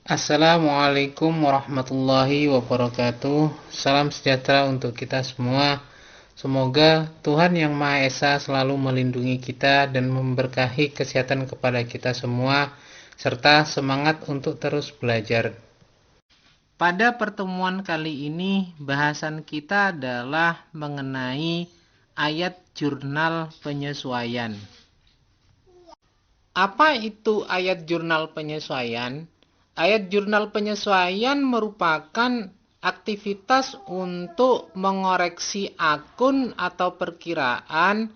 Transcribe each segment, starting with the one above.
Assalamualaikum warahmatullahi wabarakatuh. Salam sejahtera untuk kita semua. Semoga Tuhan Yang Maha Esa selalu melindungi kita dan memberkahi kesehatan kepada kita semua, serta semangat untuk terus belajar. Pada pertemuan kali ini, bahasan kita adalah mengenai ayat jurnal penyesuaian. Apa itu ayat jurnal penyesuaian? Ayat jurnal penyesuaian merupakan aktivitas untuk mengoreksi akun atau perkiraan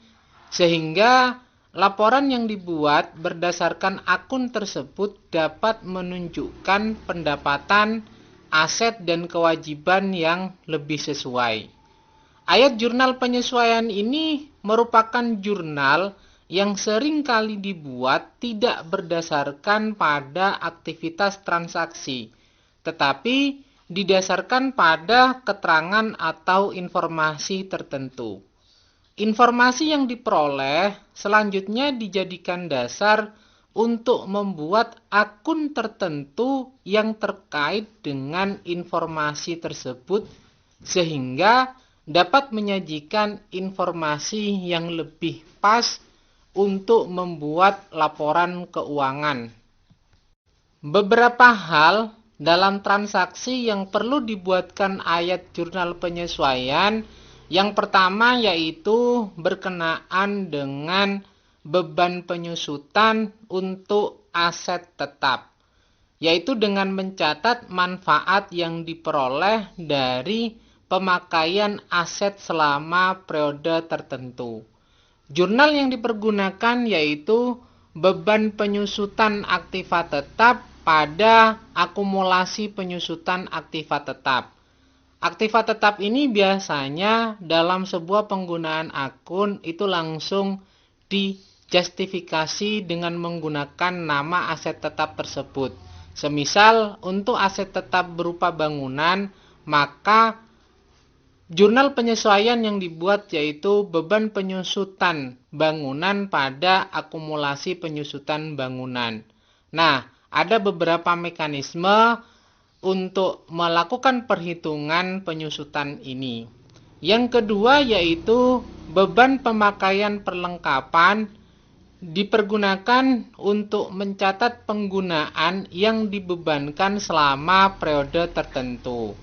sehingga laporan yang dibuat berdasarkan akun tersebut dapat menunjukkan pendapatan, aset, dan kewajiban yang lebih sesuai. Ayat jurnal penyesuaian ini merupakan jurnal yang sering kali dibuat tidak berdasarkan pada aktivitas transaksi, tetapi didasarkan pada keterangan atau informasi tertentu. Informasi yang diperoleh selanjutnya dijadikan dasar untuk membuat akun tertentu yang terkait dengan informasi tersebut sehingga dapat menyajikan informasi yang lebih pas untuk membuat laporan keuangan. Beberapa hal dalam transaksi yang perlu dibuatkan ayat jurnal penyesuaian. Yang pertama yaitu berkenaan dengan beban penyusutan untuk aset tetap, yaitu dengan mencatat manfaat yang diperoleh dari pemakaian aset selama periode tertentu. Jurnal yang dipergunakan yaitu beban penyusutan aktiva tetap pada akumulasi penyusutan aktiva tetap. Aktiva tetap ini biasanya dalam sebuah penggunaan akun itu langsung dijustifikasi dengan menggunakan nama aset tetap tersebut. Semisal untuk aset tetap berupa bangunan, maka jurnal penyesuaian yang dibuat yaitu beban penyusutan bangunan pada akumulasi penyusutan bangunan. Nah, ada beberapa mekanisme untuk melakukan perhitungan penyusutan ini. Yang kedua yaitu beban pemakaian perlengkapan dipergunakan untuk mencatat penggunaan yang dibebankan selama periode tertentu.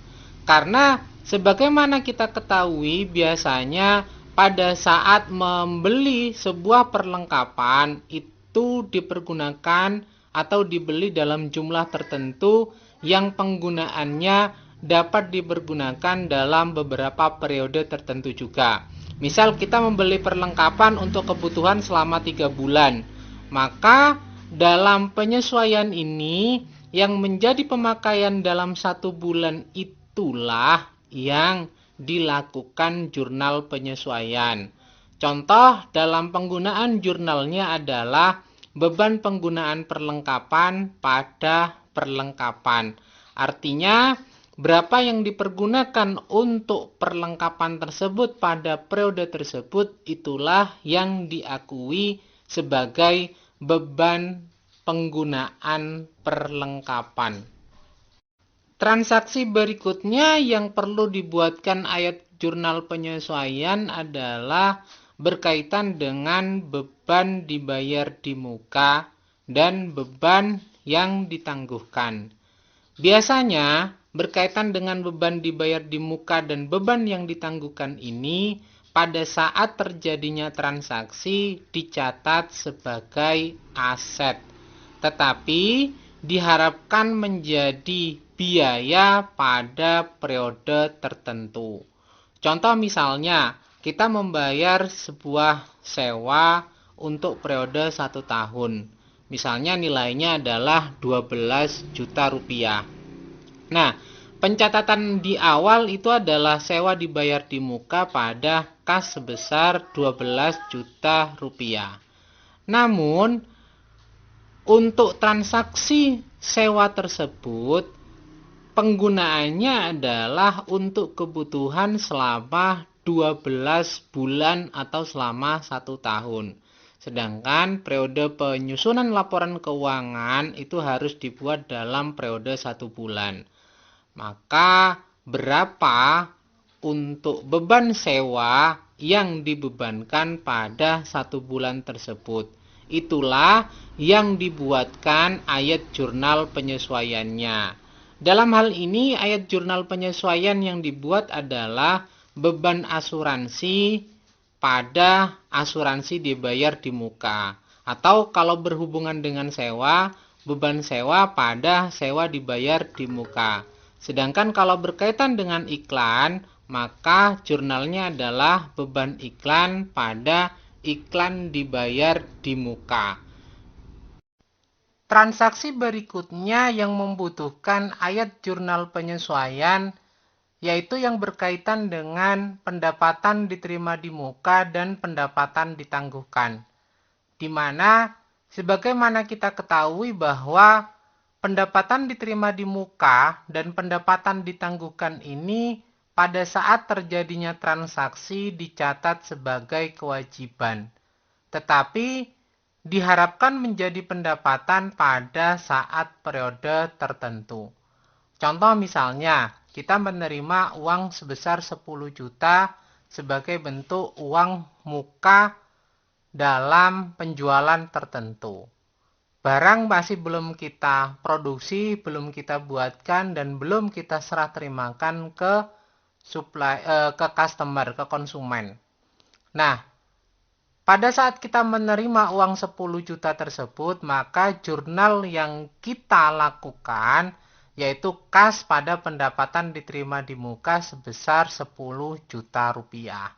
Karena sebagaimana kita ketahui biasanya pada saat membeli sebuah perlengkapan itu dipergunakan atau dibeli dalam jumlah tertentu yang penggunaannya dapat dipergunakan dalam beberapa periode tertentu juga. Misal kita membeli perlengkapan untuk kebutuhan selama 3 bulan, maka dalam penyesuaian ini yang menjadi pemakaian dalam 1 bulan itulah yang dilakukan jurnal penyesuaian. Contoh dalam penggunaan jurnalnya adalah beban penggunaan perlengkapan pada perlengkapan. Artinya berapa yang dipergunakan untuk perlengkapan tersebut pada periode tersebut itulah yang diakui sebagai beban penggunaan perlengkapan. Transaksi berikutnya yang perlu dibuatkan ayat jurnal penyesuaian adalah berkaitan dengan beban dibayar di muka dan beban yang ditangguhkan. Biasanya berkaitan dengan beban dibayar di muka dan beban yang ditangguhkan ini pada saat terjadinya transaksi dicatat sebagai aset, tetapi diharapkan menjadi biaya pada periode tertentu. Contoh misalnya, kita membayar sebuah sewa untuk periode 1 tahun. Misalnya nilainya adalah 12 juta rupiah. Nah, pencatatan di awal itu adalah sewa dibayar di muka pada kas sebesar 12 juta rupiah. Namun, untuk transaksi sewa tersebut, penggunaannya adalah untuk kebutuhan selama 12 bulan atau selama 1 tahun. Sedangkan periode penyusunan laporan keuangan itu harus dibuat dalam periode 1 bulan. Maka berapa untuk beban sewa yang dibebankan pada 1 bulan tersebut? Itulah yang dibuatkan ayat jurnal penyesuaiannya. Dalam hal ini ayat jurnal penyesuaian yang dibuat adalah beban asuransi pada asuransi dibayar di muka. Atau kalau berhubungan dengan sewa, beban sewa pada sewa dibayar di muka. Sedangkan kalau berkaitan dengan iklan, maka jurnalnya adalah beban iklan pada iklan dibayar di muka. Transaksi berikutnya yang membutuhkan ayat jurnal penyesuaian yaitu yang berkaitan dengan pendapatan diterima di muka dan pendapatan ditangguhkan. Di mana sebagaimana kita ketahui bahwa pendapatan diterima di muka dan pendapatan ditangguhkan ini pada saat terjadinya transaksi dicatat sebagai kewajiban. Tetapi diharapkan menjadi pendapatan pada saat periode tertentu. Contoh misalnya, kita menerima uang sebesar 10 juta sebagai bentuk uang muka dalam penjualan tertentu. Barang masih belum kita produksi, belum kita buatkan, dan belum kita serah terimakan ke customer, ke konsumen. Nah, pada saat kita menerima uang 10 juta tersebut, maka jurnal yang kita lakukan yaitu kas pada pendapatan diterima di muka sebesar 10 juta rupiah.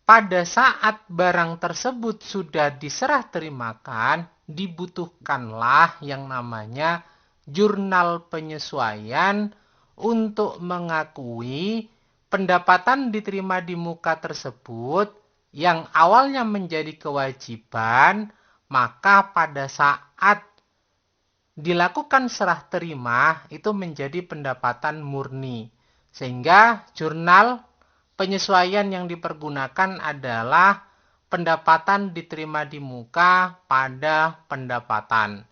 Pada saat barang tersebut sudah diserah terimakan, dibutuhkanlah yang namanya jurnal penyesuaian untuk mengakui pendapatan diterima di muka tersebut yang awalnya menjadi kewajiban, maka pada saat dilakukan serah terima itu menjadi pendapatan murni. Sehingga jurnal penyesuaian yang dipergunakan adalah pendapatan diterima di muka pada pendapatan.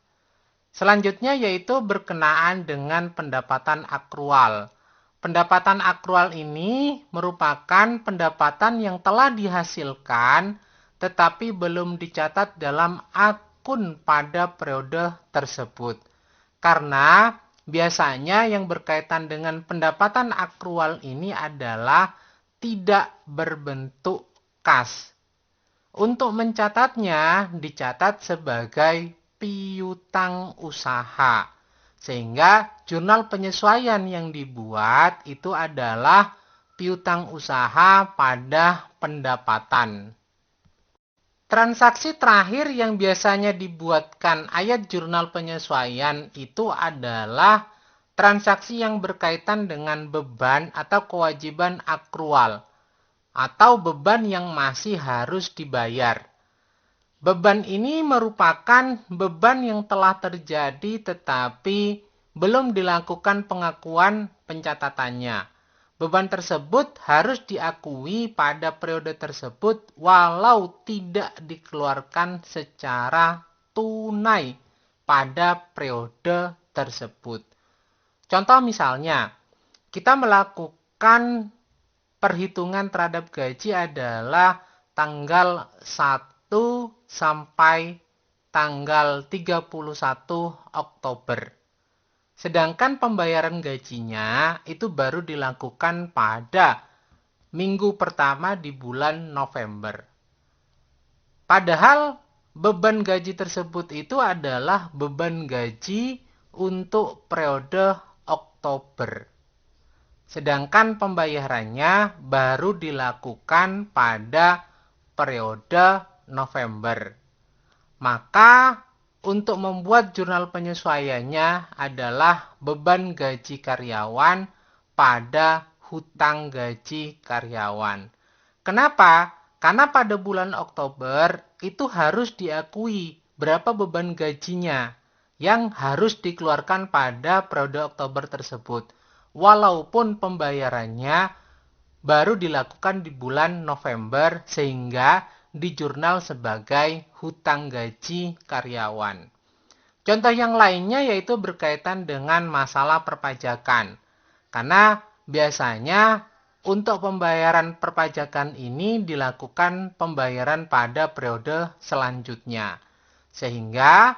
Selanjutnya yaitu berkenaan dengan pendapatan akrual. Pendapatan akrual ini merupakan pendapatan yang telah dihasilkan tetapi belum dicatat dalam akun pada periode tersebut. Karena biasanya yang berkaitan dengan pendapatan akrual ini adalah tidak berbentuk kas. Untuk mencatatnya dicatat sebagai piutang usaha. Sehingga jurnal penyesuaian yang dibuat itu adalah piutang usaha pada pendapatan. Transaksi terakhir yang biasanya dibuatkan ayat jurnal penyesuaian itu adalah transaksi yang berkaitan dengan beban atau kewajiban akrual atau beban yang masih harus dibayar. Beban ini merupakan beban yang telah terjadi tetapi belum dilakukan pengakuan pencatatannya. Beban tersebut harus diakui pada periode tersebut walau tidak dikeluarkan secara tunai pada periode tersebut. Contoh misalnya, kita melakukan perhitungan terhadap gaji adalah tanggal 1 sampai tanggal 31 Oktober. Sedangkan pembayaran gajinya itu baru dilakukan pada minggu pertama di bulan November. Padahal beban gaji tersebut itu adalah beban gaji untuk periode Oktober. Sedangkan pembayarannya baru dilakukan pada periode November. Maka untuk membuat jurnal penyesuaiannya adalah beban gaji karyawan pada hutang gaji karyawan. Kenapa? Karena pada bulan Oktober itu harus diakui berapa beban gajinya yang harus dikeluarkan pada periode Oktober tersebut. Walaupun pembayarannya baru dilakukan di bulan November sehingga di jurnal sebagai hutang gaji karyawan. Contoh yang lainnya yaitu berkaitan dengan masalah perpajakan. Karena biasanya untuk pembayaran perpajakan ini dilakukan pembayaran pada periode selanjutnya. Sehingga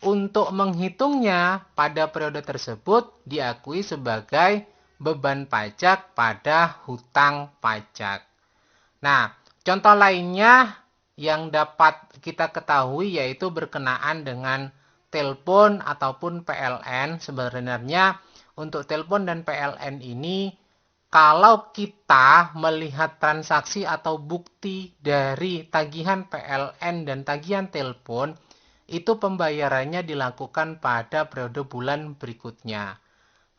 untuk menghitungnya pada periode tersebut diakui sebagai beban pajak pada hutang pajak. Nah, contoh lainnya yang dapat kita ketahui yaitu berkenaan dengan telepon ataupun PLN. Sebenarnya untuk telepon dan PLN ini kalau kita melihat transaksi atau bukti dari tagihan PLN dan tagihan telepon, itu pembayarannya dilakukan pada periode bulan berikutnya.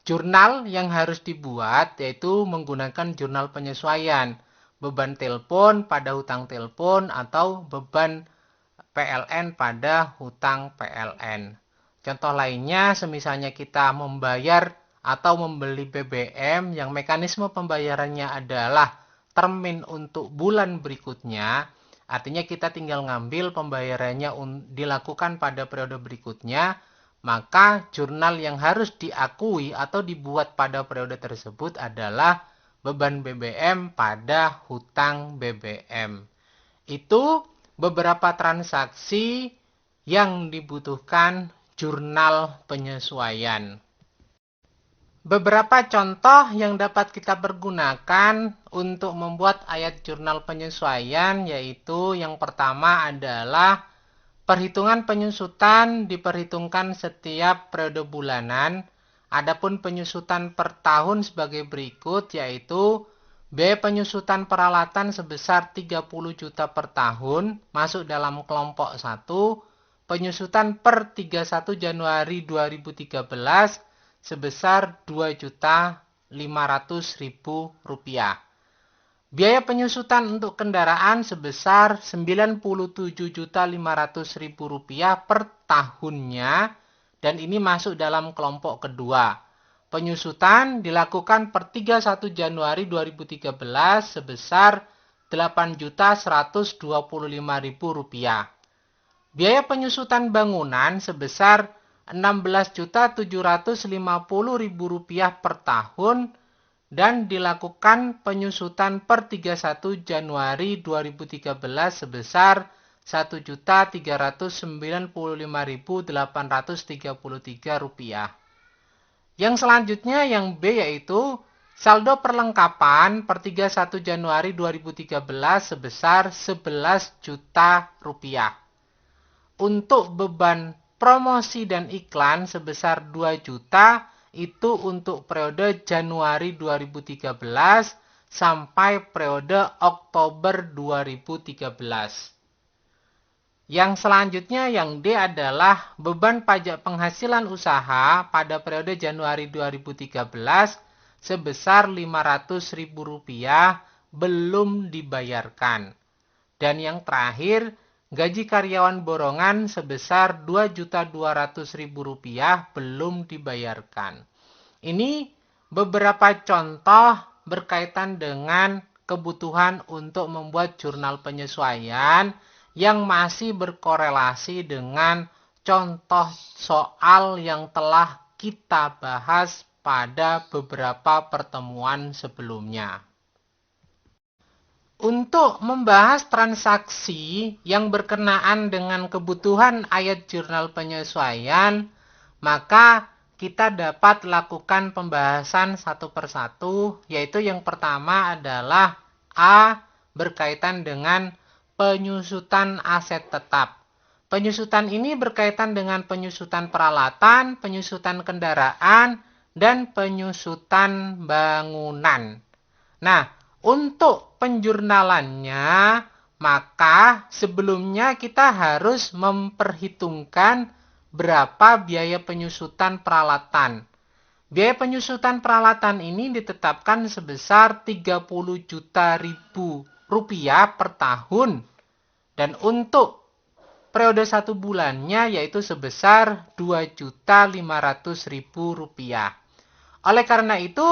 Jurnal yang harus dibuat yaitu menggunakan jurnal penyesuaian. Beban telepon pada hutang telepon atau beban PLN pada hutang PLN. Contoh lainnya, semisalnya kita membayar atau membeli BBM yang mekanisme pembayarannya adalah termin untuk bulan berikutnya, artinya kita tinggal ngambil pembayarannya dilakukan pada periode berikutnya, maka jurnal yang harus diakui atau dibuat pada periode tersebut adalah beban BBM pada hutang BBM. Itu beberapa transaksi yang dibutuhkan jurnal penyesuaian. Beberapa contoh yang dapat kita pergunakan untuk membuat ayat jurnal penyesuaian yaitu yang pertama adalah perhitungan penyusutan diperhitungkan setiap periode bulanan. Adapun penyusutan per tahun sebagai berikut yaitu biaya penyusutan peralatan sebesar 30 juta per tahun masuk dalam kelompok 1. Penyusutan per 31 Januari 2013 sebesar Rp2.500.000. Biaya penyusutan untuk kendaraan sebesar Rp97.500.000 per tahunnya dan ini masuk dalam kelompok kedua. Penyusutan dilakukan per 31 Januari 2013 sebesar Rp8.125.000. Biaya penyusutan bangunan sebesar Rp16.750.000 per tahun dan dilakukan penyusutan per 31 Januari 2013 sebesar Rp1.395.833. Yang selanjutnya yang B yaitu saldo perlengkapan per 31 Januari 2013 sebesar Rp11 juta. Untuk beban promosi dan iklan sebesar 2 juta itu untuk periode Januari 2013 sampai periode Oktober 2013. Yang selanjutnya yang D adalah beban pajak penghasilan usaha pada periode Januari 2013 sebesar Rp500.000 belum dibayarkan. Dan yang terakhir, gaji karyawan borongan sebesar Rp2.200.000 belum dibayarkan. Ini beberapa contoh berkaitan dengan kebutuhan untuk membuat jurnal penyesuaian yang masih berkorelasi dengan contoh soal yang telah kita bahas pada beberapa pertemuan sebelumnya. Untuk membahas transaksi yang berkenaan dengan kebutuhan ayat jurnal penyesuaian, maka kita dapat lakukan pembahasan satu persatu, yaitu yang pertama adalah A. Berkaitan dengan penyusutan aset tetap. Penyusutan ini berkaitan dengan penyusutan peralatan, penyusutan kendaraan, dan penyusutan bangunan. Nah, untuk penjurnalannya, maka sebelumnya kita harus memperhitungkan berapa biaya penyusutan peralatan. Biaya penyusutan peralatan ini ditetapkan sebesar Rp30 juta per tahun. Dan untuk periode 1 bulannya yaitu sebesar Rp2.500.000. Oleh karena itu,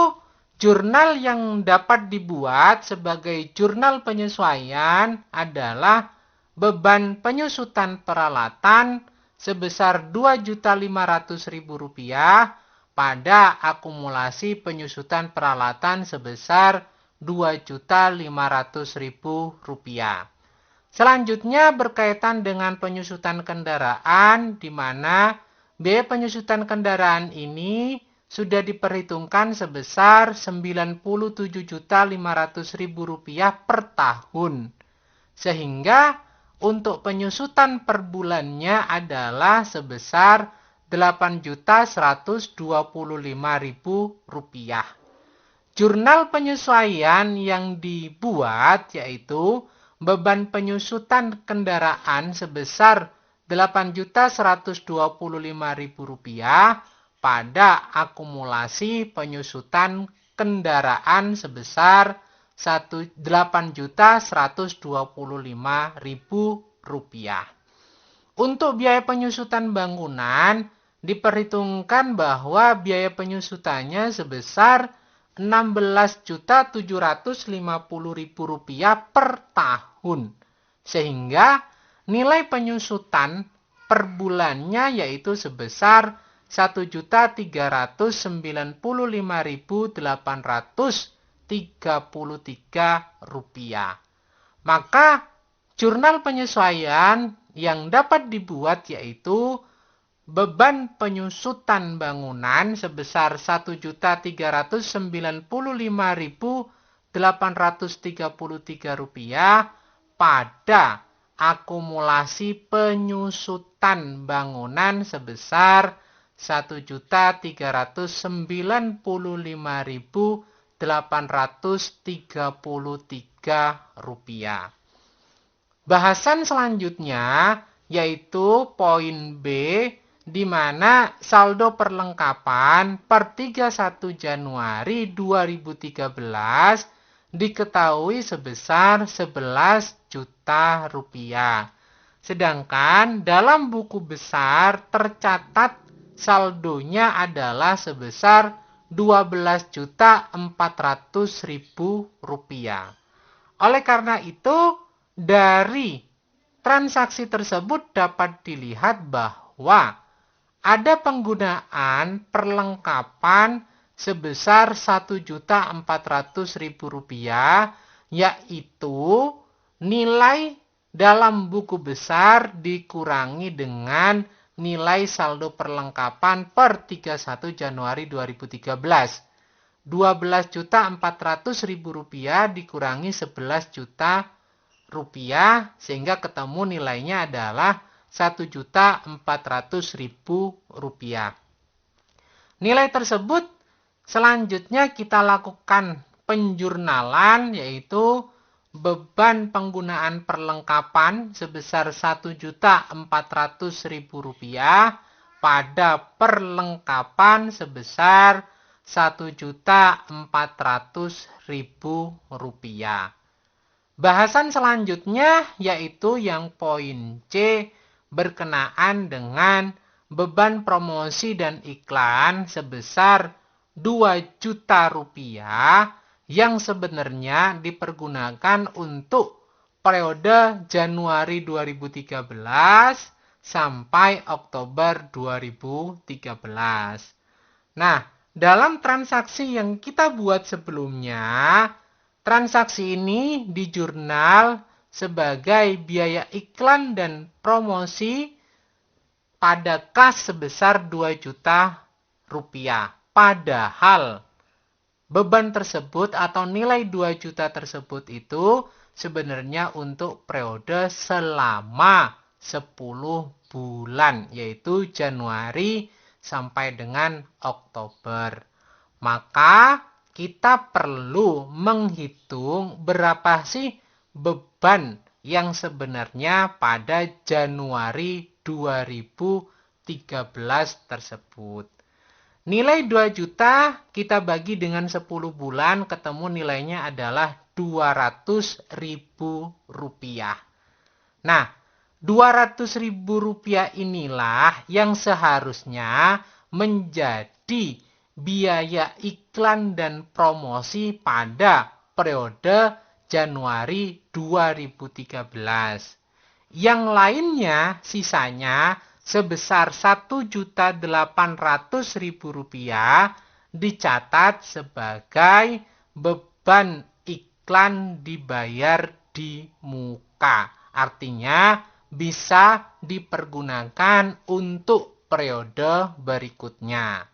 jurnal yang dapat dibuat sebagai jurnal penyesuaian adalah beban penyusutan peralatan sebesar Rp2.500.000 pada akumulasi penyusutan peralatan sebesar Rp2.500.000. Selanjutnya berkaitan dengan penyusutan kendaraan, di mana biaya penyusutan kendaraan ini sudah diperhitungkan sebesar Rp97.500.000 per tahun. Sehingga untuk penyusutan per bulannya adalah sebesar Rp8.125.000. Jurnal penyesuaian yang dibuat yaitu beban penyusutan kendaraan sebesar Rp8.125.000 pada akumulasi penyusutan kendaraan sebesar Rp8.125.000. Untuk biaya penyusutan bangunan diperhitungkan bahwa biaya penyusutannya sebesar Rp16.750.000 per tahun. Sehingga nilai penyusutan per bulannya yaitu sebesar Rp1.395.833. Maka jurnal penyesuaian yang dapat dibuat yaitu beban penyusutan bangunan sebesar Rp1.395.833 pada akumulasi penyusutan bangunan sebesar Rp1.395.833. Bahasan selanjutnya yaitu poin B, di mana saldo perlengkapan per 31 Januari 2013 diketahui sebesar Rp11 juta. Sedangkan dalam buku besar tercatat saldonya adalah sebesar Rp12.400.000. Oleh karena itu, dari transaksi tersebut dapat dilihat bahwa ada penggunaan perlengkapan sebesar Rp1.400.000, yaitu nilai dalam buku besar dikurangi dengan nilai saldo perlengkapan per 31 Januari 2013. Rp12.400.000 dikurangi Rp11 juta, sehingga ketemu nilainya adalah Rp1.400.000. Nilai tersebut selanjutnya kita lakukan penjurnalan, yaitu beban penggunaan perlengkapan sebesar Rp1.400.000 pada perlengkapan sebesar Rp1.400.000. Bahasan selanjutnya yaitu yang poin C, berkenaan dengan beban promosi dan iklan sebesar Rp2 juta yang sebenarnya dipergunakan untuk periode Januari 2013 sampai Oktober 2013. Nah, dalam transaksi yang kita buat sebelumnya, transaksi ini di jurnal sebagai biaya iklan dan promosi pada kas sebesar Rp2 juta. Padahal beban tersebut atau nilai 2 juta tersebut itu sebenarnya untuk periode selama 10 bulan, yaitu Januari sampai dengan Oktober. Maka kita perlu menghitung berapa sih beban yang sebenarnya pada Januari 2013 tersebut. Nilai 2 juta kita bagi dengan 10 bulan, ketemu nilainya adalah Rp200.000. Nah, Rp200.000 inilah yang seharusnya menjadi biaya iklan dan promosi pada periode Januari 2013. Yang lainnya sisanya sebesar Rp1.800.000 dicatat sebagai beban iklan dibayar di muka. Artinya bisa dipergunakan untuk periode berikutnya.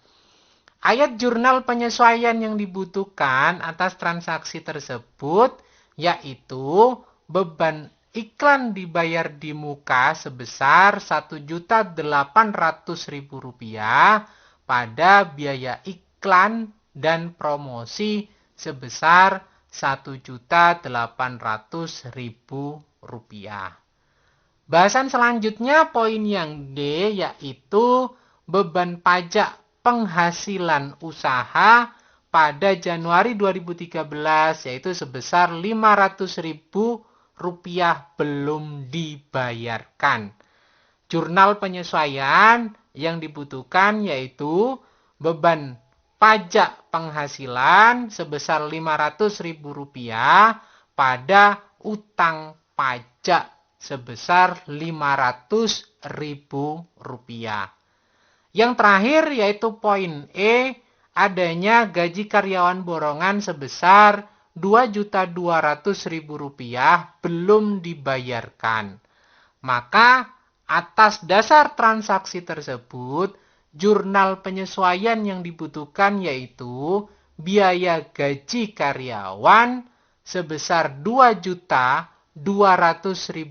Ayat jurnal penyesuaian yang dibutuhkan atas transaksi tersebut yaitu beban iklan dibayar di muka sebesar Rp1.800.000 pada biaya iklan dan promosi sebesar Rp1.800.000. Bahasan selanjutnya poin yang D yaitu beban pajak penghasilan usaha pada Januari 2013 yaitu sebesar Rp500.000 belum dibayarkan. Jurnal penyesuaian yang dibutuhkan yaitu beban pajak penghasilan sebesar Rp500.000 pada utang pajak sebesar Rp500.000. Yang terakhir yaitu poin E, adanya gaji karyawan borongan sebesar Rp2.200.000 belum dibayarkan. Maka atas dasar transaksi tersebut, jurnal penyesuaian yang dibutuhkan yaitu biaya gaji karyawan sebesar Rp2.200.000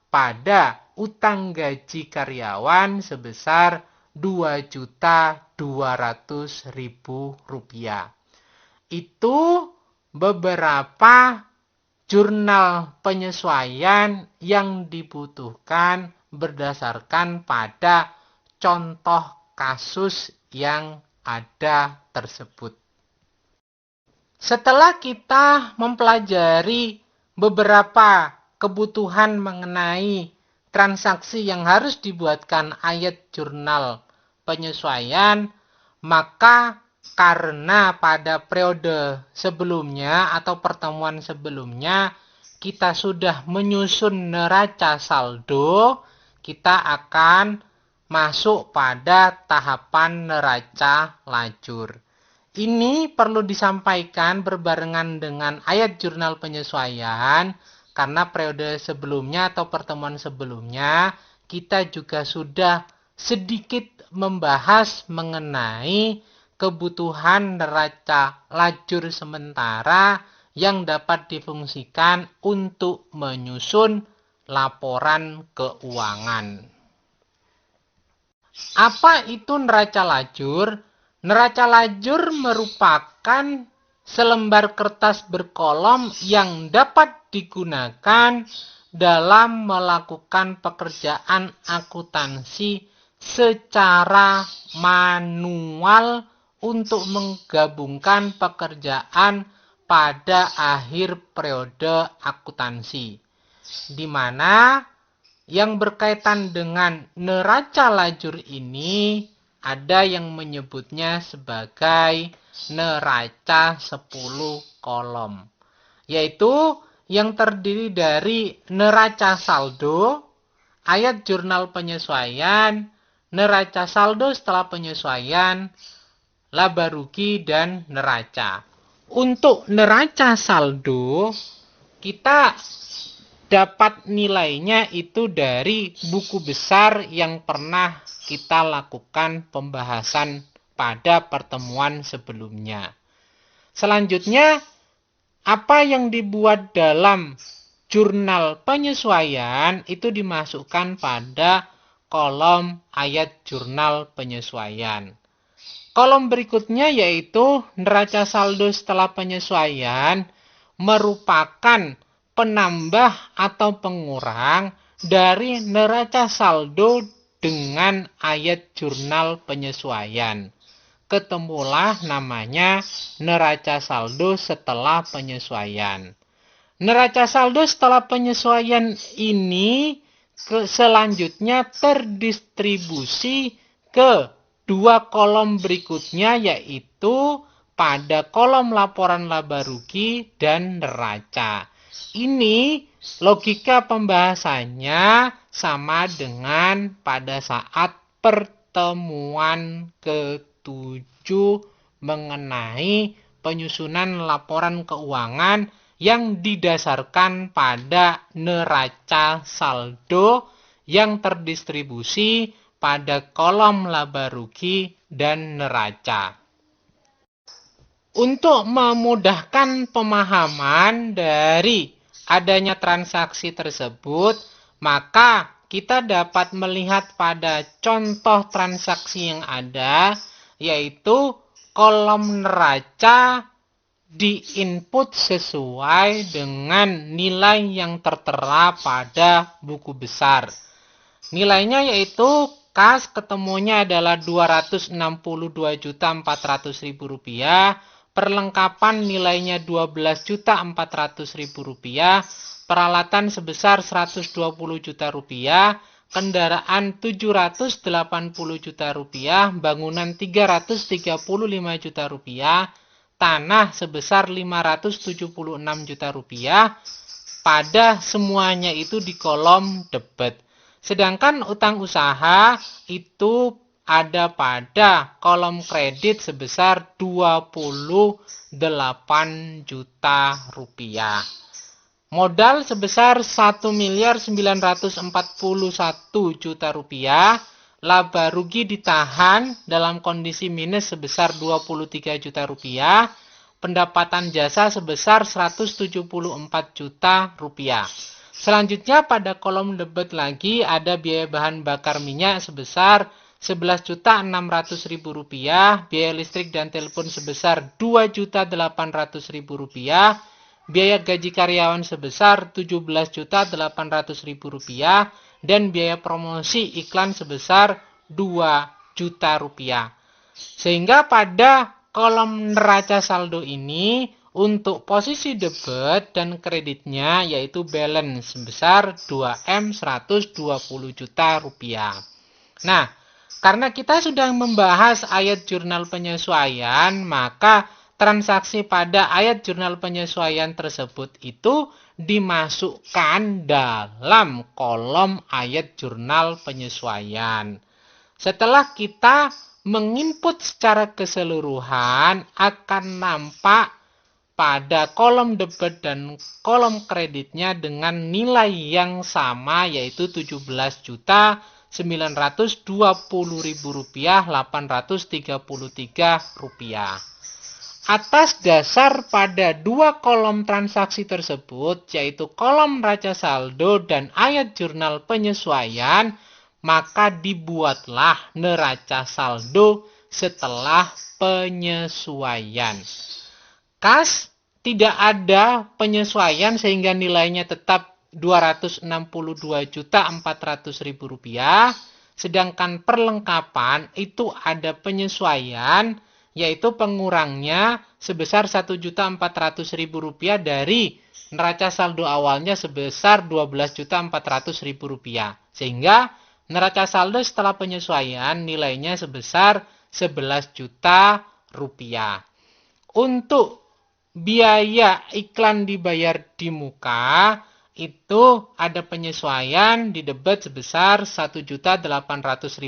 pada utang gaji karyawan sebesar Rp2.200.000. Itu beberapa jurnal penyesuaian yang dibutuhkan berdasarkan pada contoh kasus yang ada tersebut. Setelah kita mempelajari beberapa kebutuhan mengenai transaksi yang harus dibuatkan ayat jurnal penyesuaian, maka karena pada periode sebelumnya atau pertemuan sebelumnya kita sudah menyusun neraca saldo, kita akan masuk pada tahapan neraca lajur. Ini perlu disampaikan berbarengan dengan ayat jurnal penyesuaian karena periode sebelumnya atau pertemuan sebelumnya kita juga sudah sedikit membahas mengenai kebutuhan neraca lajur sementara yang dapat difungsikan untuk menyusun laporan keuangan. Apa itu neraca lajur? Neraca lajur merupakan selembar kertas berkolom yang dapat digunakan dalam melakukan pekerjaan akuntansi secara manual untuk menggabungkan pekerjaan pada akhir periode akuntansi, di mana yang berkaitan dengan neraca lajur ini ada yang menyebutnya sebagai neraca 10 kolom, yaitu yang terdiri dari neraca saldo, ayat jurnal penyesuaian, neraca saldo setelah penyesuaian, laba rugi, dan neraca. Untuk neraca saldo, kita dapat nilainya itu dari buku besar yang pernah kita lakukan pembahasan pada pertemuan sebelumnya. Selanjutnya, apa yang dibuat dalam jurnal penyesuaian itu dimasukkan pada kolom ayat jurnal penyesuaian. Kolom berikutnya yaitu neraca saldo setelah penyesuaian merupakan penambah atau pengurang dari neraca saldo dengan ayat jurnal penyesuaian. Ketemulah namanya neraca saldo setelah penyesuaian. Neraca saldo setelah penyesuaian ini selanjutnya terdistribusi ke dua kolom berikutnya yaitu pada kolom laporan laba rugi dan neraca. Ini Logika pembahasannya sama dengan pada saat pertemuan ketujuh mengenai penyusunan laporan keuangan yang didasarkan pada neraca saldo yang terdistribusi pada kolom laba rugi dan neraca. Untuk memudahkan pemahaman dari adanya transaksi tersebut, maka kita dapat melihat pada contoh transaksi yang ada, yaitu kolom neraca diinput sesuai dengan nilai yang tertera pada buku besar. Nilainya yaitu kas ketemunya adalah Rp262.400.000, perlengkapan nilainya Rp12.400.000, peralatan sebesar Rp120 juta, kendaraan Rp780 juta, bangunan Rp335 juta, tanah sebesar Rp576 juta, pada semuanya itu di kolom debit. Sedangkan utang usaha itu ada pada kolom kredit sebesar Rp28 juta. Modal sebesar Rp1.941 juta. Laba rugi ditahan dalam kondisi minus sebesar Rp23 juta. Pendapatan jasa sebesar Rp174 juta. Selanjutnya pada kolom debit lagi ada biaya bahan bakar minyak sebesar Rp11.600.000, biaya listrik dan telepon sebesar Rp2.800.000, biaya gaji karyawan sebesar Rp17.800.000, dan biaya promosi iklan sebesar Rp2 juta. Sehingga pada kolom neraca saldo ini untuk posisi debit dan kreditnya yaitu balance sebesar 2M 120 juta rupiah. Nah, karena kita sudah membahas ayat jurnal penyesuaian, maka transaksi pada ayat jurnal penyesuaian tersebut itu dimasukkan dalam kolom ayat jurnal penyesuaian. Setelah kita menginput secara keseluruhan, akan nampak pada kolom debit dan kolom kreditnya dengan nilai yang sama, yaitu Rp17.920.833. Atas dasar pada dua kolom transaksi tersebut, yaitu kolom neraca saldo dan ayat jurnal penyesuaian, maka dibuatlah neraca saldo setelah penyesuaian. Kas tidak ada penyesuaian sehingga nilainya tetap Rp262.400.000, sedangkan perlengkapan itu ada penyesuaian, yaitu pengurangnya sebesar Rp1.400.000 dari neraca saldo awalnya sebesar Rp12.400.000, sehingga neraca saldo setelah penyesuaian nilainya sebesar Rp11 juta. Untuk biaya iklan dibayar di muka itu ada penyesuaian di debit sebesar Rp1.800.000.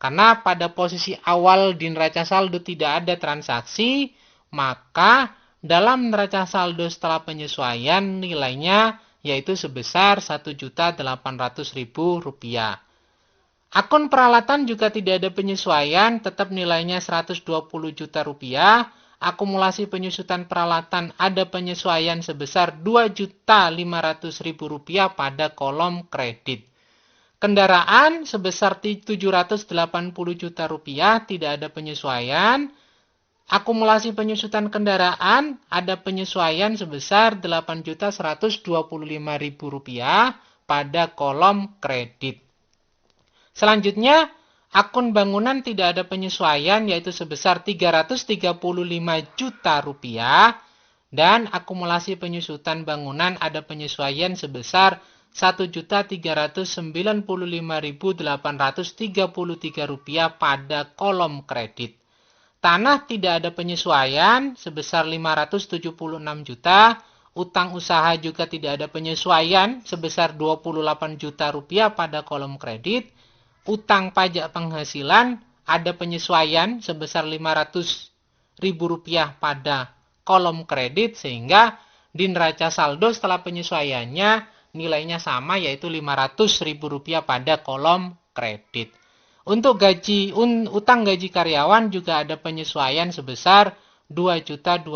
Karena pada posisi awal di neraca saldo tidak ada transaksi, maka dalam neraca saldo setelah penyesuaian nilainya yaitu sebesar Rp1.800.000. Akun peralatan juga tidak ada penyesuaian, tetap nilainya Rp120 juta. Akumulasi penyusutan peralatan ada penyesuaian sebesar Rp2.500.000 pada kolom kredit. Kendaraan sebesar Rp780 juta, tidak ada penyesuaian. Akumulasi penyusutan kendaraan ada penyesuaian sebesar Rp8.125.000 pada kolom kredit. Selanjutnya, akun bangunan tidak ada penyesuaian yaitu sebesar Rp335 juta, dan akumulasi penyusutan bangunan ada penyesuaian sebesar Rp1.395.833 pada kolom kredit. Tanah tidak ada penyesuaian sebesar Rp576 juta. utang usaha juga tidak ada penyesuaian sebesar 28 juta rupiah pada kolom kredit. Utang pajak penghasilan ada penyesuaian sebesar 500.000 rupiah pada kolom kredit, sehingga di neraca saldo setelah penyesuaiannya nilainya sama, yaitu 500.000 rupiah pada kolom kredit. Untuk utang gaji karyawan juga ada penyesuaian sebesar 2.200.000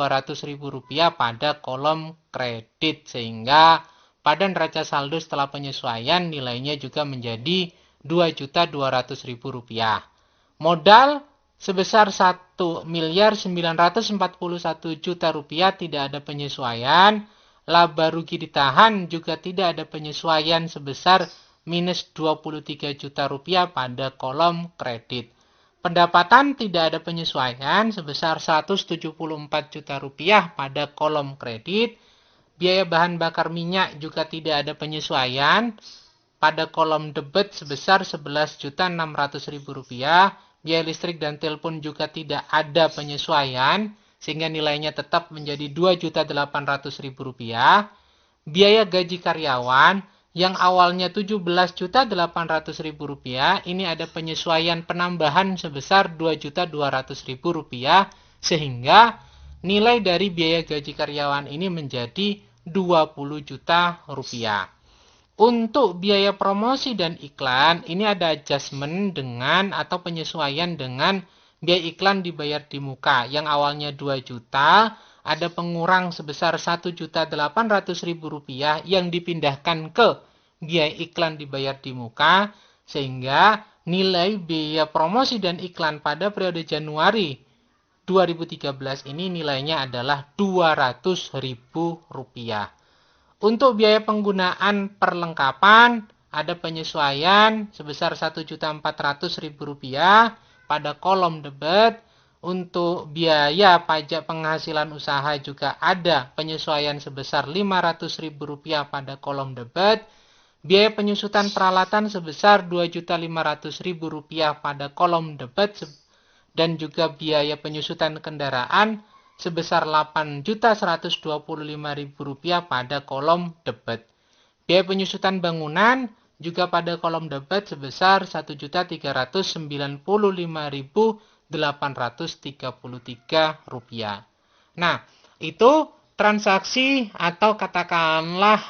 rupiah pada kolom kredit, sehingga pada neraca saldo setelah penyesuaian nilainya juga menjadi 2.200.000 rupiah. Modal sebesar 1.941 juta rupiah tidak ada penyesuaian. Laba rugi ditahan juga tidak ada penyesuaian sebesar minus 23 juta rupiah pada kolom kredit. Pendapatan tidak ada penyesuaian sebesar 174 juta rupiah pada kolom kredit. Biaya bahan bakar minyak juga tidak ada penyesuaian pada kolom debit sebesar 11.600.000 rupiah. Biaya listrik dan telepon juga tidak ada penyesuaian, sehingga nilainya tetap menjadi 2.800.000 rupiah. Biaya gaji karyawan yang awalnya 17.800.000 rupiah, ini ada penyesuaian penambahan sebesar 2.200.000 rupiah, sehingga nilai dari biaya gaji karyawan ini menjadi 20 juta rupiah. Untuk biaya promosi dan iklan, ini ada adjustment dengan atau penyesuaian dengan biaya iklan dibayar di muka. Yang awalnya 2 juta, ada pengurang sebesar 1.800.000 rupiah yang dipindahkan ke biaya iklan dibayar di muka, sehingga nilai biaya promosi dan iklan pada periode Januari 2013 ini nilainya adalah 200.000 rupiah. Untuk biaya penggunaan perlengkapan ada penyesuaian sebesar 1.400.000 rupiah pada kolom debit. Untuk biaya pajak penghasilan usaha juga ada penyesuaian sebesar 500.000 rupiah pada kolom debit. Biaya penyusutan peralatan sebesar 2.500.000 rupiah pada kolom debit, dan juga biaya penyusutan kendaraan sebesar 8.125.000 rupiah pada kolom debit. Biaya penyusutan bangunan juga pada kolom debit sebesar 1.395.833 rupiah. Nah, itu transaksi atau katakanlah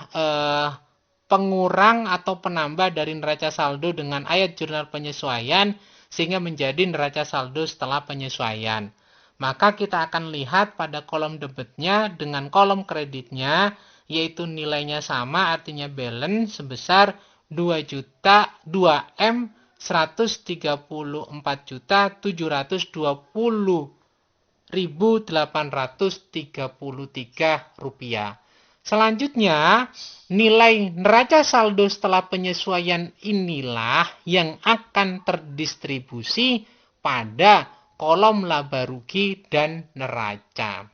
pengurang atau penambah dari neraca saldo dengan ayat jurnal penyesuaian sehingga menjadi neraca saldo setelah penyesuaian. Maka kita akan lihat pada kolom debitnya dengan kolom kreditnya, yaitu nilainya sama, artinya balance sebesar 2.234.720.833 rupiah. Selanjutnya, nilai neraca saldo setelah penyesuaian inilah yang akan terdistribusi pada kolom laba rugi dan neraca.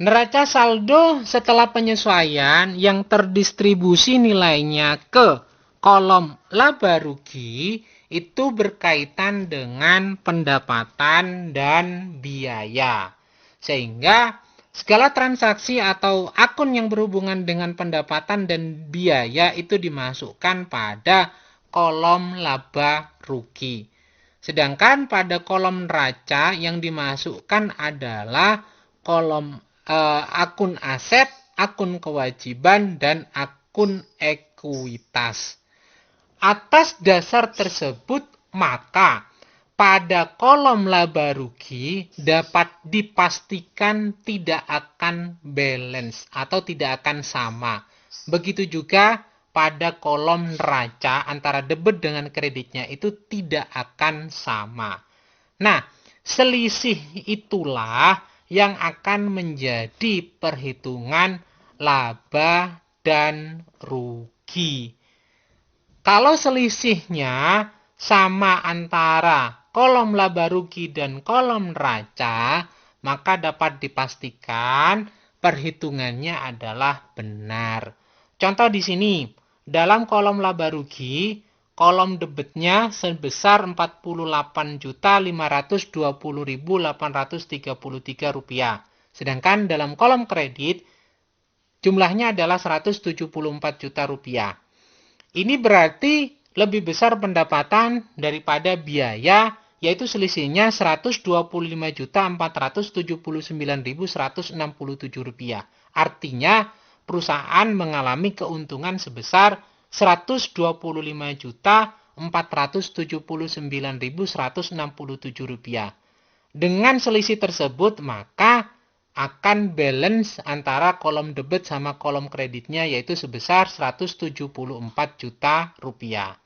Neraca saldo setelah penyesuaian yang terdistribusi nilainya ke kolom laba rugi itu berkaitan dengan pendapatan dan biaya. Sehingga segala transaksi atau akun yang berhubungan dengan pendapatan dan biaya itu dimasukkan pada kolom laba rugi. Sedangkan pada kolom neraca yang dimasukkan adalah kolom akun aset, akun kewajiban, dan akun ekuitas. Atas dasar tersebut, maka pada kolom laba rugi dapat dipastikan tidak akan balance atau tidak akan sama. Begitu juga pada kolom neraca antara debit dengan kreditnya itu tidak akan sama. Nah, selisih itulah yang akan menjadi perhitungan laba dan rugi. Kalau selisihnya sama antara kolom laba rugi dan kolom neraca, maka dapat dipastikan perhitungannya adalah benar. Contoh di sini. Dalam kolom laba rugi, kolom debitnya sebesar 48.520.833 rupiah. Sedangkan dalam kolom kredit jumlahnya adalah 174 juta rupiah. Ini berarti lebih besar pendapatan daripada biaya, yaitu selisihnya 125.479.167 rupiah. Artinya perusahaan mengalami keuntungan sebesar 125.479.167 rupiah. Dengan selisih tersebut, maka akan balance antara kolom debit sama kolom kreditnya, yaitu sebesar 174 juta rupiah.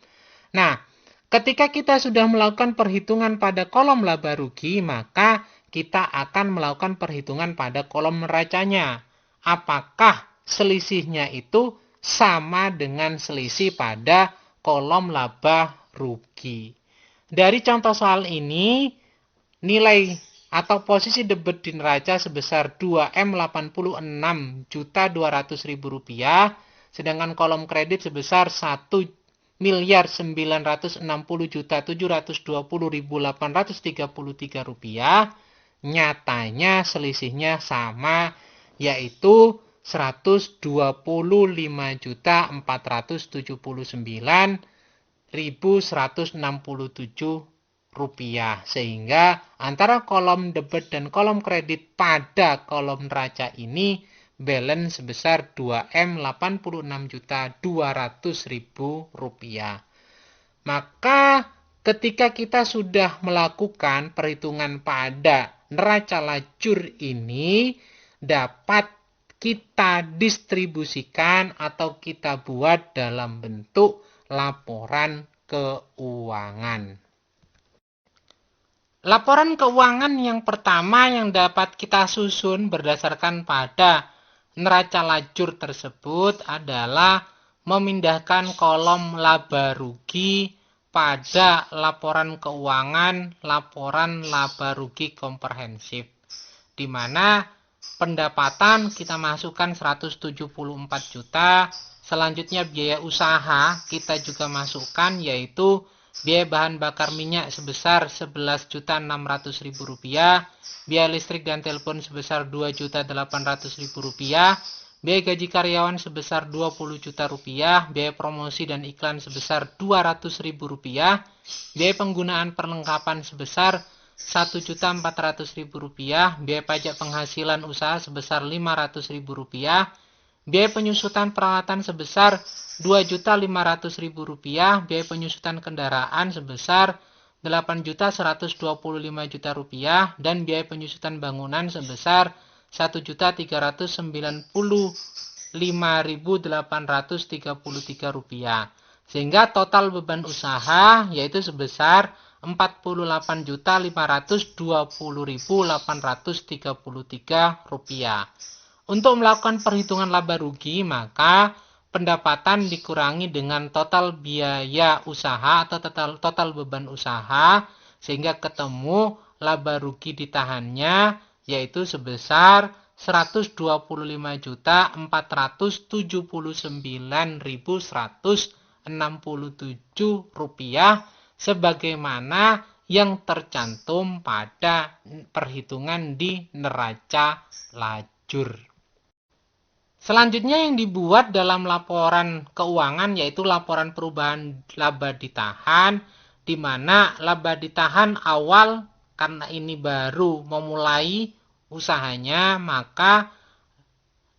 Nah, ketika kita sudah melakukan perhitungan pada kolom laba rugi, maka kita akan melakukan perhitungan pada kolom neracanya. Apakah selisihnya itu sama dengan selisih pada kolom laba rugi? Dari contoh soal ini, nilai atau posisi debit di neraca sebesar 2.086.200.000 rupiah, sedangkan kolom kredit sebesar 1.960.720.833 rupiah. Nyatanya selisihnya sama, yaitu 125.479.167 rupiah, sehingga antara kolom debit dan kolom kredit pada kolom neraca ini balance sebesar 2.086.200.000 rupiah. Maka ketika kita sudah melakukan perhitungan pada neraca lajur ini, dapat kita distribusikan atau kita buat dalam bentuk laporan keuangan. Laporan keuangan yang pertama yang dapat kita susun berdasarkan pada neraca lajur tersebut adalah memindahkan kolom laba rugi pada laporan keuangan, laporan laba rugi komprehensif, di mana pendapatan kita masukkan 174 juta, selanjutnya biaya usaha kita juga masukkan, yaitu biaya bahan bakar minyak sebesar 11.600.000 rupiah, biaya listrik dan telepon sebesar 2.800.000 rupiah, biaya gaji karyawan sebesar 20 juta rupiah, biaya promosi dan iklan sebesar 200.000 rupiah, biaya penggunaan perlengkapan sebesar 1.400.000 rupiah, biaya pajak penghasilan usaha sebesar 500.000 rupiah, biaya penyusutan peralatan sebesar 2.500.000 rupiah, biaya penyusutan kendaraan sebesar 8.125 juta rupiah, dan biaya penyusutan bangunan sebesar 1.395.833 rupiah. Sehingga total beban usaha yaitu sebesar 48.520.833 rupiah. Untuk melakukan perhitungan laba rugi, maka pendapatan dikurangi dengan total biaya usaha atau total beban usaha, sehingga ketemu laba rugi ditahannya yaitu sebesar 125.479.167 rupiah, sebagaimana yang tercantum pada perhitungan di neraca lajur. Selanjutnya yang dibuat dalam laporan keuangan yaitu laporan perubahan laba ditahan, di mana laba ditahan awal karena ini baru memulai usahanya, maka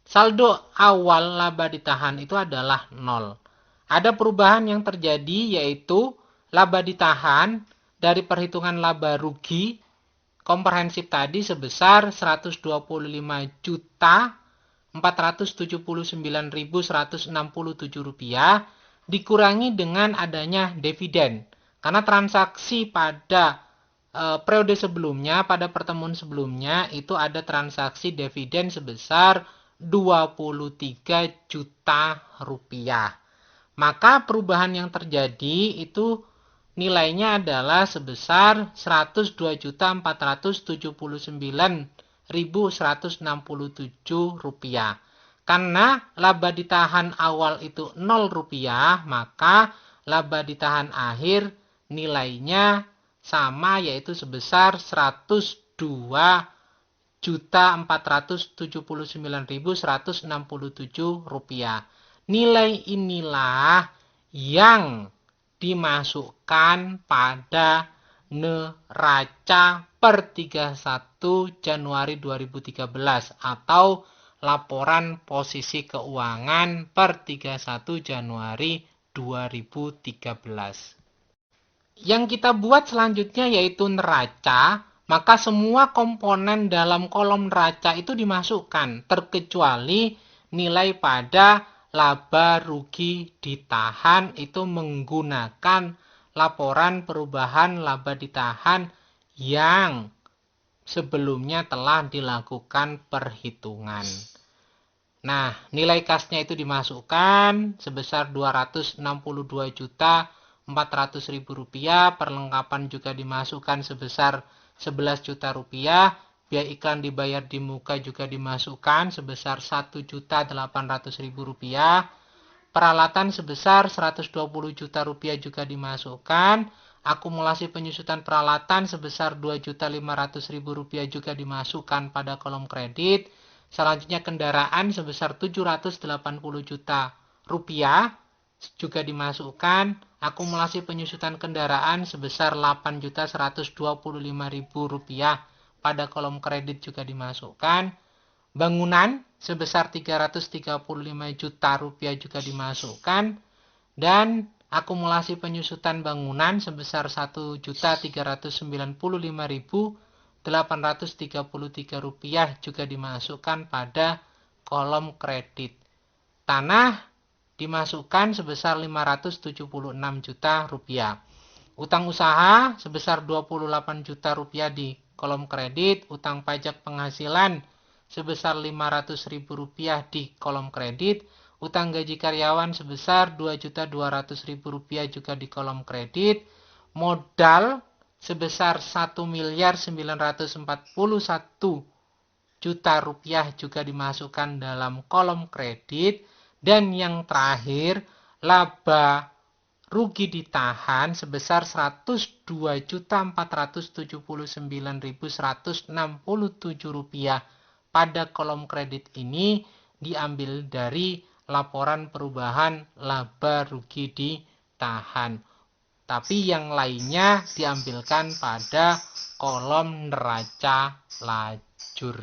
saldo awal laba ditahan itu adalah 0. Ada perubahan yang terjadi yaitu laba ditahan dari perhitungan laba rugi komprehensif tadi sebesar 125.479.167 rupiah dikurangi dengan adanya dividen. Karena transaksi pada periode sebelumnya, pada pertemuan sebelumnya itu ada transaksi dividen sebesar 23 juta rupiah. Maka perubahan yang terjadi itu nilainya adalah sebesar 102.479.167 rupiah. Karena laba ditahan awal itu 0 rupiah, maka laba ditahan akhir nilainya sama yaitu sebesar 102 Rp479.167. Nilai inilah yang dimasukkan pada neraca per 31 Januari 2013 atau laporan posisi keuangan per 31 Januari 2013. Yang kita buat selanjutnya yaitu neraca, maka semua komponen dalam kolom neraca itu dimasukkan, terkecuali nilai pada laba rugi ditahan itu menggunakan laporan perubahan laba ditahan yang sebelumnya telah dilakukan perhitungan. Nah, nilai kasnya itu dimasukkan sebesar Rp262.400.000, perlengkapan juga dimasukkan sebesar Rp11 juta, biaya iklan dibayar di muka juga dimasukkan sebesar Rp1.800.000, peralatan sebesar Rp120 juta juga dimasukkan, akumulasi penyusutan peralatan sebesar Rp2.500.000 juga dimasukkan pada kolom kredit. Selanjutnya kendaraan sebesar Rp780 juta juga dimasukkan, akumulasi penyusutan kendaraan sebesar Rp8.125.000 pada kolom kredit juga dimasukkan, bangunan sebesar Rp335 juta juga dimasukkan, dan akumulasi penyusutan bangunan sebesar Rp1.395.833 juga dimasukkan pada kolom kredit. Tanah dimasukkan sebesar Rp576 juta. Utang usaha sebesar Rp28 juta di kolom kredit, utang pajak penghasilan sebesar Rp500.000 di kolom kredit, utang gaji karyawan sebesar Rp2.200.000 juga di kolom kredit, modal sebesar Rp1.941 juta juga dimasukkan dalam kolom kredit, dan yang terakhir laba rugi ditahan sebesar Rp102.479.167 pada kolom kredit ini diambil dari laporan perubahan laba rugi ditahan. Tapi yang lainnya diambilkan pada kolom neraca lajur.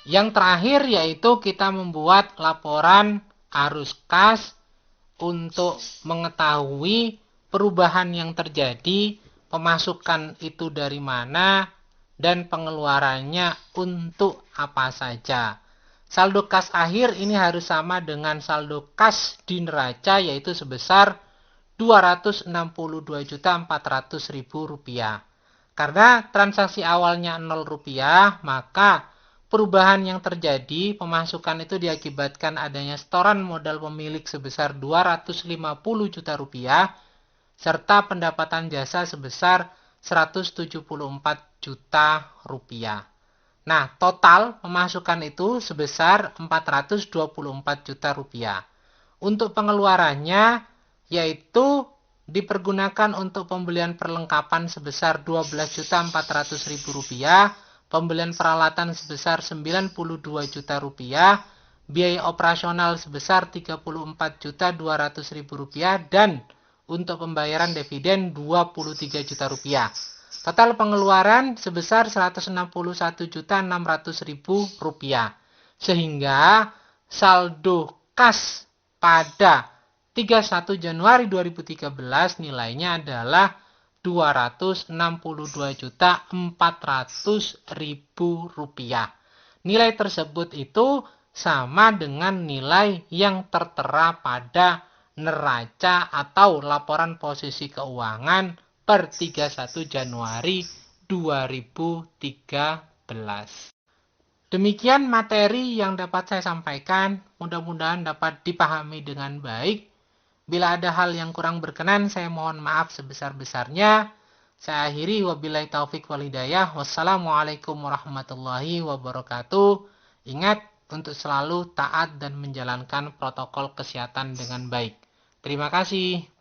Yang terakhir yaitu kita membuat laporan arus kas untuk mengetahui perubahan yang terjadi, pemasukan itu dari mana, dan pengeluarannya untuk apa saja. Saldo kas akhir ini harus sama dengan saldo kas di neraca, yaitu sebesar Rp262.400.000. Karena transaksi awalnya Rp0, maka perubahan yang terjadi, pemasukan itu diakibatkan adanya setoran modal pemilik sebesar Rp250 juta, serta pendapatan jasa sebesar Rp174 juta. Nah, total pemasukan itu sebesar Rp424 juta. Untuk pengeluarannya, yaitu dipergunakan untuk pembelian perlengkapan sebesar Rp12.400.000, pembelian peralatan sebesar Rp92 juta, biaya operasional sebesar Rp34.200.000, dan untuk pembayaran dividen Rp23 juta. Total pengeluaran sebesar Rp161.600.000. Sehingga saldo kas pada 31 Januari 2013 nilainya adalah Rp262.400.000. Nilai tersebut itu sama dengan nilai yang tertera pada neraca atau laporan posisi keuangan per 31 Januari 2013. Demikian materi yang dapat saya sampaikan, mudah-mudahan dapat dipahami dengan baik. Bila ada hal yang kurang berkenan, saya mohon maaf sebesar-besarnya. Saya akhiri, wabillahi taufik wal hidayah. Wassalamualaikum warahmatullahi wabarakatuh. Ingat untuk selalu taat dan menjalankan protokol kesehatan dengan baik. Terima kasih.